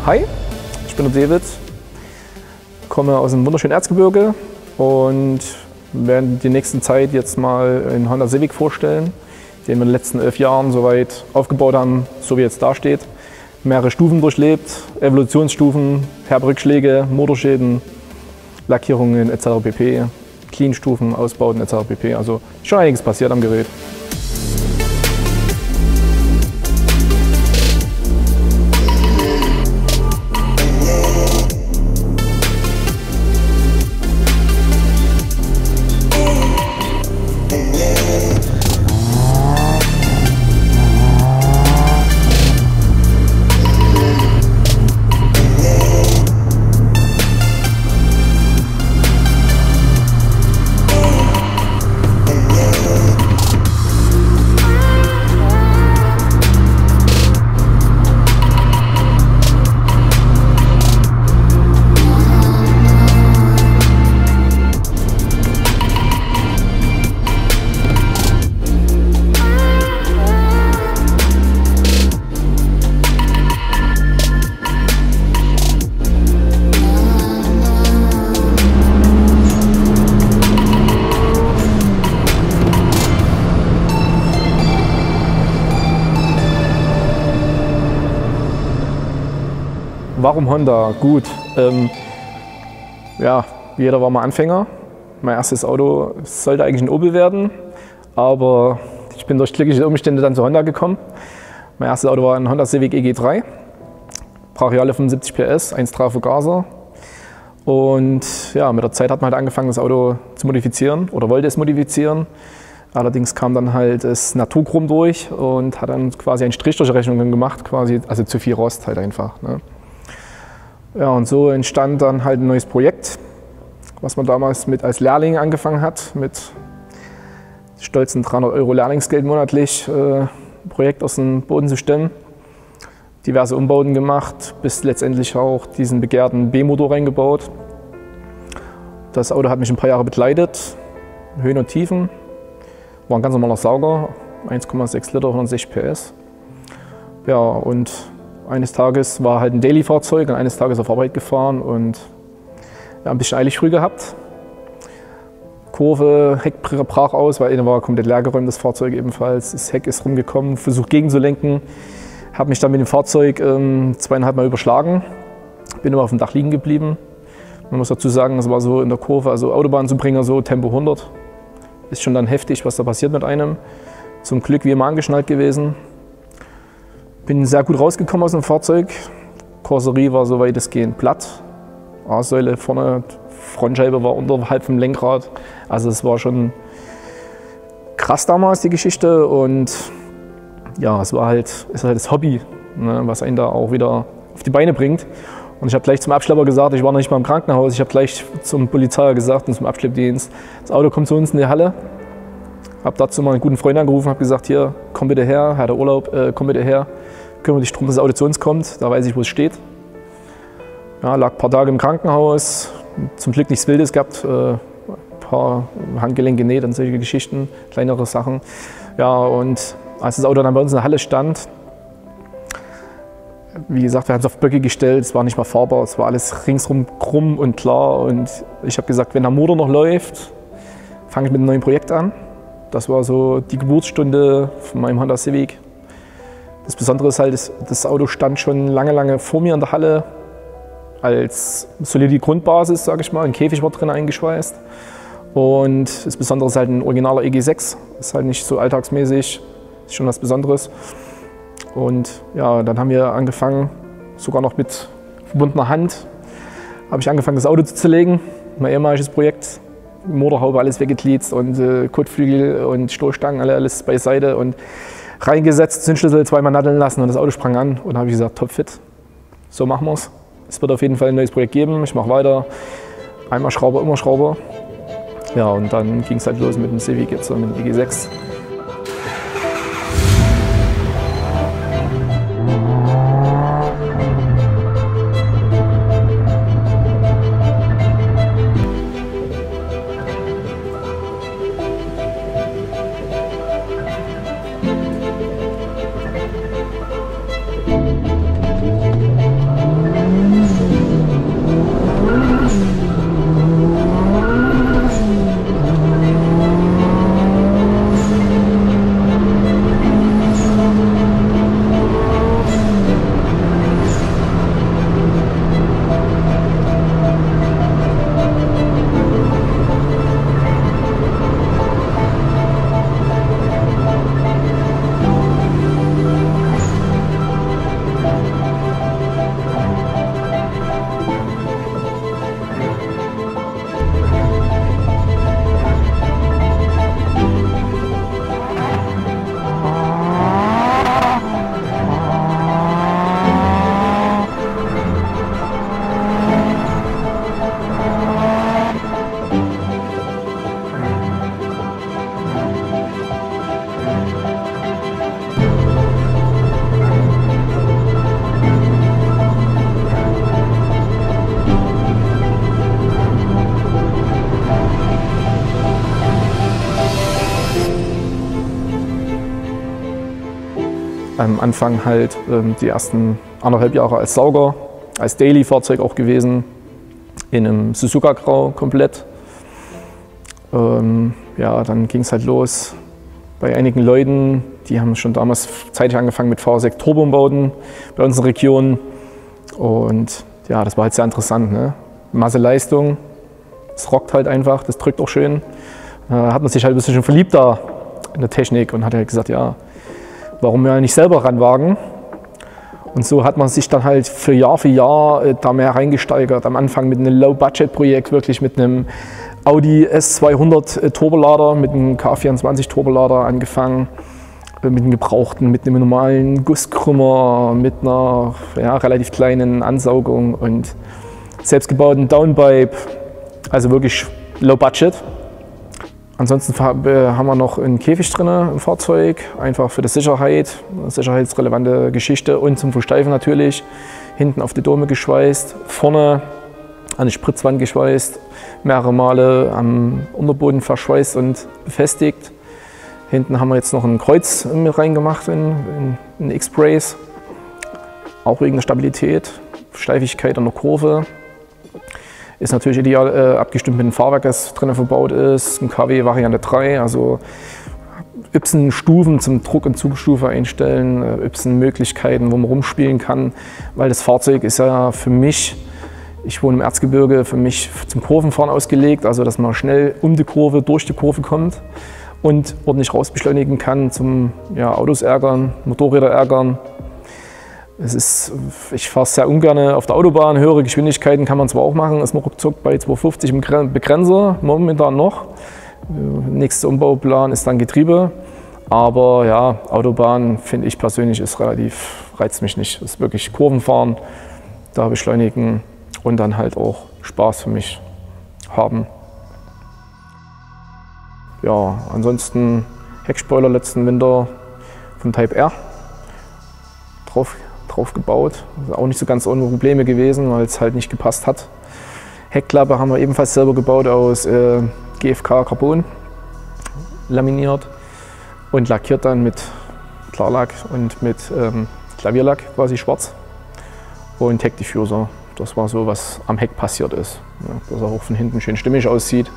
Hi, ich bin der David, komme aus dem wunderschönen Erzgebirge und werde die nächsten Zeit jetzt mal einen Honda Civic vorstellen, den wir in den letzten 11 Jahren soweit aufgebaut haben, so wie jetzt da steht. Mehrere Stufen durchlebt, Evolutionsstufen, herbe Rückschläge, Motorschäden, Lackierungen etc. pp. Clean-Stufen, Ausbauten etc. pp. Also schon einiges passiert am Gerät. Warum Honda? Gut, ja, jeder war mal Anfänger. Mein erstes Auto sollte eigentlich ein Opel werden, aber ich bin durch glückliche Umstände dann zu Honda gekommen. Mein erstes Auto war ein Honda Civic EG3, brachiale 75 PS, 1,3 Vergaser. Und ja, mit der Zeit hat man halt angefangen, das Auto zu modifizieren oder wollte es modifizieren. Allerdings kam dann halt das Naturchrom durch und hat dann quasi einen Strich durch die Rechnung gemacht, quasi, also zu viel Rost halt einfach. Ne? Ja, und so entstand dann halt ein neues Projekt, was man damals als Lehrling angefangen hat, mit stolzen 300 € Lehrlingsgeld monatlich, ein Projekt aus dem Boden zu stemmen. Diverse Umbauten gemacht, bis letztendlich auch diesen begehrten B-Motor reingebaut. Das Auto hat mich ein paar Jahre begleitet, Höhen und Tiefen. War ein ganz normaler Sauger, 1,6 Liter, 160 PS. Ja, und eines Tages war halt ein Daily-Fahrzeug und eines Tages auf Arbeit gefahren und ja, ein bisschen eilig früh gehabt. Kurve, Heck brach aus, weil innen war komplett leergeräumt, das Fahrzeug ebenfalls. Das Heck ist rumgekommen, versucht gegenzulenken. Habe mich dann mit dem Fahrzeug 2,5 Mal überschlagen. Bin immer auf dem Dach liegen geblieben. Man muss dazu sagen, es war so in der Kurve, also Autobahnzubringer, so Tempo 100. Ist schon dann heftig, was da passiert mit einem. Zum Glück wie immer angeschnallt gewesen. Bin sehr gut rausgekommen aus dem Fahrzeug. Karosserie war so weitestgehend platt. A-Säule vorne, Frontscheibe war unterhalb vom Lenkrad. Also es war schon krass damals, die Geschichte. Und ja, ist halt das Hobby, ne, was einen da auch wieder auf die Beine bringt. Und ich habe gleich zum Abschlepper gesagt, ich war noch nicht mal im Krankenhaus, ich habe gleich zum Polizei gesagt und zum Abschleppdienst, das Auto kommt zu uns in die Halle. Habe dazu mal einen guten Freund angerufen, habe gesagt, hier, komm bitte her, hat der Urlaub, komm bitte her, kümmere dich darum, dass das Auto zu uns kommt, da weiß ich, wo es steht. Ja, lag ein paar Tage im Krankenhaus, zum Glück nichts Wildes gehabt, ein paar Handgelenk genäht und solche Geschichten, kleinere Sachen. Ja, und als das Auto dann bei uns in der Halle stand, wie gesagt, wir haben es auf Böcke gestellt, es war nicht mal fahrbar, es war alles ringsrum krumm und klar. Und ich habe gesagt, wenn der Motor noch läuft, fange ich mit einem neuen Projekt an. Das war so die Geburtsstunde von meinem Honda Civic. Das Besondere ist halt, das Auto stand schon lange, lange vor mir in der Halle als solide Grundbasis, sage ich mal. Ein Käfig war drin eingeschweißt. Und das Besondere ist halt ein originaler EG6. Ist halt nicht so alltagsmäßig, ist schon was Besonderes. Und ja, dann haben wir angefangen, sogar noch mit verbundener Hand, habe ich angefangen, das Auto zu zerlegen. Mein ehemaliges Projekt, Motorhaube, alles weggegließt und Kotflügel und Stoßstangen, alles beiseite und reingesetzt, Zündschlüssel zweimal natteln lassen und das Auto sprang an. Und habe ich gesagt, topfit, so machen wir es. Es wird auf jeden Fall ein neues Projekt geben, ich mache weiter. Einmal Schrauber, immer Schrauber. Ja, und dann ging es halt los mit dem Civic, jetzt mit dem EG6. Am Anfang halt die ersten 1,5 Jahre als Sauger, als Daily-Fahrzeug auch gewesen, in einem Suzuka Grau komplett. Ja, dann ging es halt los bei einigen Leuten, die haben schon damals zeitig angefangen mit V6 Turboumbauten bei uns in der Region. Und ja, das war halt sehr interessant, ne? Masse Leistung, es rockt halt einfach, das drückt auch schön. Hat man sich halt ein bisschen verliebt da in der Technik und hat halt gesagt, ja, warum wir nicht selber ranwagen. Und so hat man sich dann halt für Jahr da mehr reingesteigert. Am Anfang mit einem Low-Budget-Projekt, wirklich mit einem Audi S200 Turbolader, mit einem K24 Turbolader angefangen, mit einem gebrauchten, mit einem normalen Gusskrümmer, mit einer relativ kleinen Ansaugung und selbstgebauten Downpipe, also wirklich Low-Budget. Ansonsten haben wir noch einen Käfig drin im Fahrzeug, einfach für die Sicherheit, eine sicherheitsrelevante Geschichte und zum Versteifen natürlich. Hinten auf die Dome geschweißt, vorne an die Spritzwand geschweißt, mehrere Male am Unterboden verschweißt und befestigt. Hinten haben wir jetzt noch ein Kreuz mit reingemacht in X-Brace, auch wegen der Stabilität, Steifigkeit an der Kurve. Ist natürlich ideal abgestimmt mit dem Fahrwerk, das drin verbaut ist, ein KW Variante 3, also Y-Stufen zum Druck- und Zugstufe einstellen, Y-Möglichkeiten, wo man rumspielen kann, weil das Fahrzeug ist ja für mich, ich wohne im Erzgebirge, für mich zum Kurvenfahren ausgelegt, also dass man schnell um die Kurve, durch die Kurve kommt und ordentlich rausbeschleunigen kann, zum Autos ärgern, Motorräder ärgern. Ich fahre sehr ungern auf der Autobahn, höhere Geschwindigkeiten kann man zwar auch machen, ist man ruckzuck bei 250 im Begrenzer, momentan noch. Nächster Umbauplan ist dann Getriebe, aber ja, Autobahn finde ich persönlich reizt mich nicht. Das ist wirklich Kurvenfahren, da beschleunigen und dann halt auch Spaß für mich haben. Ja, ansonsten Heckspoiler letzten Winter vom Type R drauf gebaut. Also auch nicht so ganz ohne Probleme gewesen, weil es halt nicht gepasst hat. Heckklappe haben wir ebenfalls selber gebaut aus GFK Carbon, laminiert und lackiert dann mit Klarlack und mit Klavierlack, quasi schwarz. Und Heckdiffuser, das war so, was am Heck passiert ist. Ja, dass er auch von hinten schön stimmig aussieht.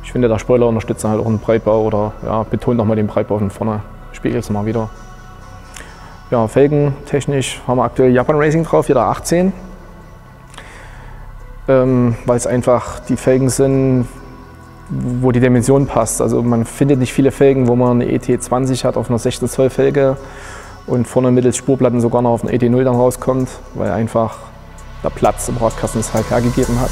Ich finde, der Spoiler unterstützt halt auch einen Breitbau oder betont nochmal den Breitbau von vorne. Spiegelt es mal wieder. Ja, Felgen technisch haben wir aktuell Japan Racing drauf, hier der 18. Weil es einfach die Felgen sind, wo die Dimension passt. Also man findet nicht viele Felgen, wo man eine ET20 hat auf einer 16-12 Felge und vorne mittels Spurplatten sogar noch auf einer ET0 dann rauskommt, weil einfach der Platz im Radkasten es halt hergegeben hat.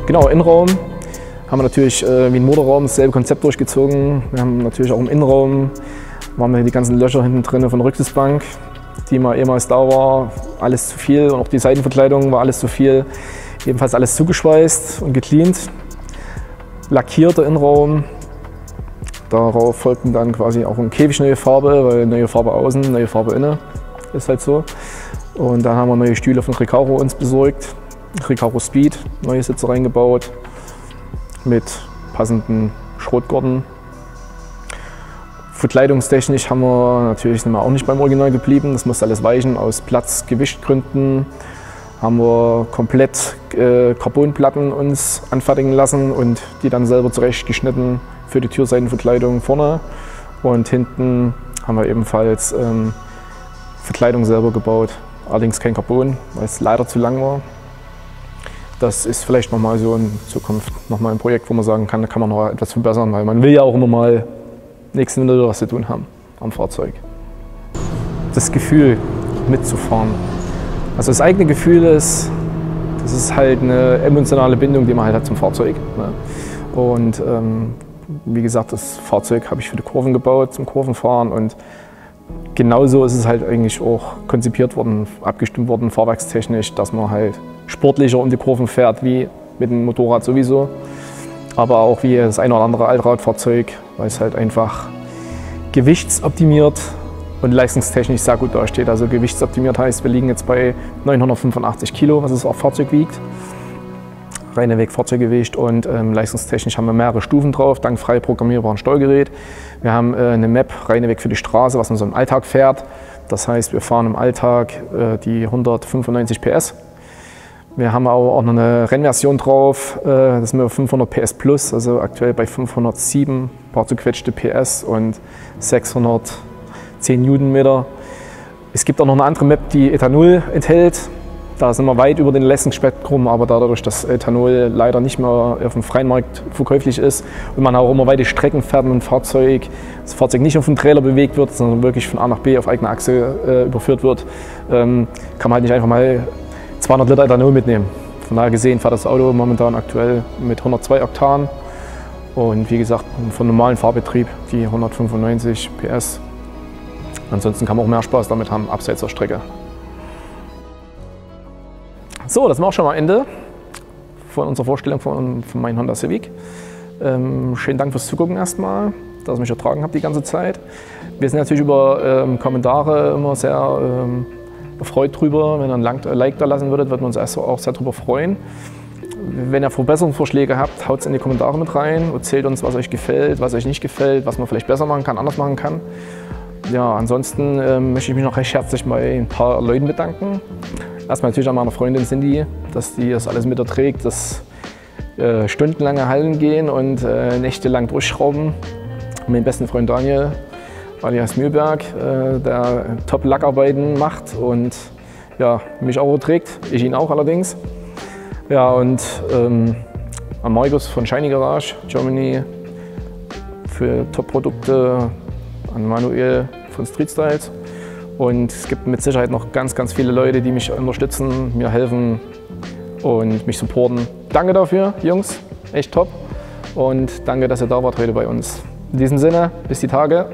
Genau, Innenraum haben wir natürlich wie ein Motorraum dasselbe Konzept durchgezogen. Wir haben natürlich auch im Innenraum waren wir die ganzen Löcher hinten drin von der Rücksitzbank, die mal ehemals da war, alles zu viel und auch die Seitenverkleidung war alles zu viel. Ebenfalls alles zugeschweißt und gecleant. Lackierter Innenraum. Darauf folgten dann quasi auch ein Käfig neue Farbe, weil neue Farbe außen, neue Farbe innen, ist halt so. Und dann haben wir neue Stühle von Recaro uns besorgt. Recaro Speed, neue Sitze reingebaut mit passenden Schrotgurten. Verkleidungstechnisch haben wir natürlich auch nicht beim Original geblieben, das musste alles weichen. Aus Platz-Gewichtgründen haben wir komplett Carbonplatten uns anfertigen lassen und die dann selber zurechtgeschnitten für die Türseitenverkleidung vorne. Und hinten haben wir ebenfalls Verkleidung selber gebaut, allerdings kein Carbon, weil es leider zu lang war. Das ist vielleicht nochmal so in Zukunft nochmal ein Projekt, wo man sagen kann, da kann man noch etwas verbessern, weil man will ja auch immer mal nächsten Winter was zu tun haben am Fahrzeug. Das Gefühl mitzufahren. Also das eigene Gefühl ist, das ist halt eine emotionale Bindung, die man halt hat zum Fahrzeug. Ne? Und wie gesagt, das Fahrzeug habe ich für die Kurven gebaut, zum Kurvenfahren und genauso ist es halt eigentlich auch konzipiert worden, abgestimmt worden, fahrwerkstechnisch, dass man halt sportlicher um die Kurven fährt, wie mit dem Motorrad sowieso, aber auch wie das ein oder andere Allradfahrzeug, weil es halt einfach gewichtsoptimiert und leistungstechnisch sehr gut dasteht. Also gewichtsoptimiert heißt, wir liegen jetzt bei 985 Kilo, was das auch Fahrzeug wiegt. Reineweg Fahrzeuggewicht, und leistungstechnisch haben wir mehrere Stufen drauf, dank frei programmierbaren Steuergerät. Wir haben eine Map Reineweg für die Straße, was man so im Alltag fährt. Das heißt, wir fahren im Alltag die 195 PS. Wir haben auch noch eine Rennversion drauf, das sind wir 500 PS plus, also aktuell bei 507, paar zuquetschte PS und 610 Newtonmeter. Es gibt auch noch eine andere Map, die Ethanol enthält. Da sind wir weit über den Leistungsspektrum, aber dadurch, dass Ethanol leider nicht mehr auf dem freien Markt verkäuflich ist und man auch immer weite Strecken fährt mit dem Fahrzeug, das Fahrzeug nicht auf dem Trailer bewegt wird, sondern wirklich von A nach B auf eigener Achse überführt wird, kann man halt nicht einfach mal 200 Liter Ethanol mitnehmen. Von daher gesehen fährt das Auto momentan aktuell mit 102 Oktan und wie gesagt von normalen Fahrbetrieb die 195 PS. Ansonsten kann man auch mehr Spaß damit haben, abseits der Strecke. So, das war auch schon mal Ende von unserer Vorstellung von meinem Honda Civic. Schönen Dank fürs Zugucken erstmal, dass ihr mich ertragen habt die ganze Zeit. Wir sind natürlich über Kommentare immer sehr erfreut drüber. Wenn ihr ein Like da lassen würdet, würden wir uns auch sehr darüber freuen. Wenn ihr Verbesserungsvorschläge habt, haut es in die Kommentare mit rein, erzählt uns, was euch gefällt, was euch nicht gefällt, was man vielleicht besser machen kann, anders machen kann. Ja, ansonsten möchte ich mich noch recht herzlich bei ein paar Leuten bedanken. Erstmal natürlich an meiner Freundin Cindy, dass die das alles mit erträgt, dass stundenlange Hallen gehen und nächtelang durchschrauben. Und meinen besten Freund Daniel, alias Mühlberg, der Top-Lackarbeiten macht und ja, mich auch erträgt, ich ihn auch allerdings. Ja, und an Markus von Shiny Garage Germany für Top-Produkte, an Manuel von Street Styles. Und es gibt mit Sicherheit noch ganz, ganz viele Leute, die mich unterstützen, mir helfen und mich supporten. Danke dafür, Jungs, echt top. Und danke, dass ihr da wart heute bei uns. In diesem Sinne, bis die Tage.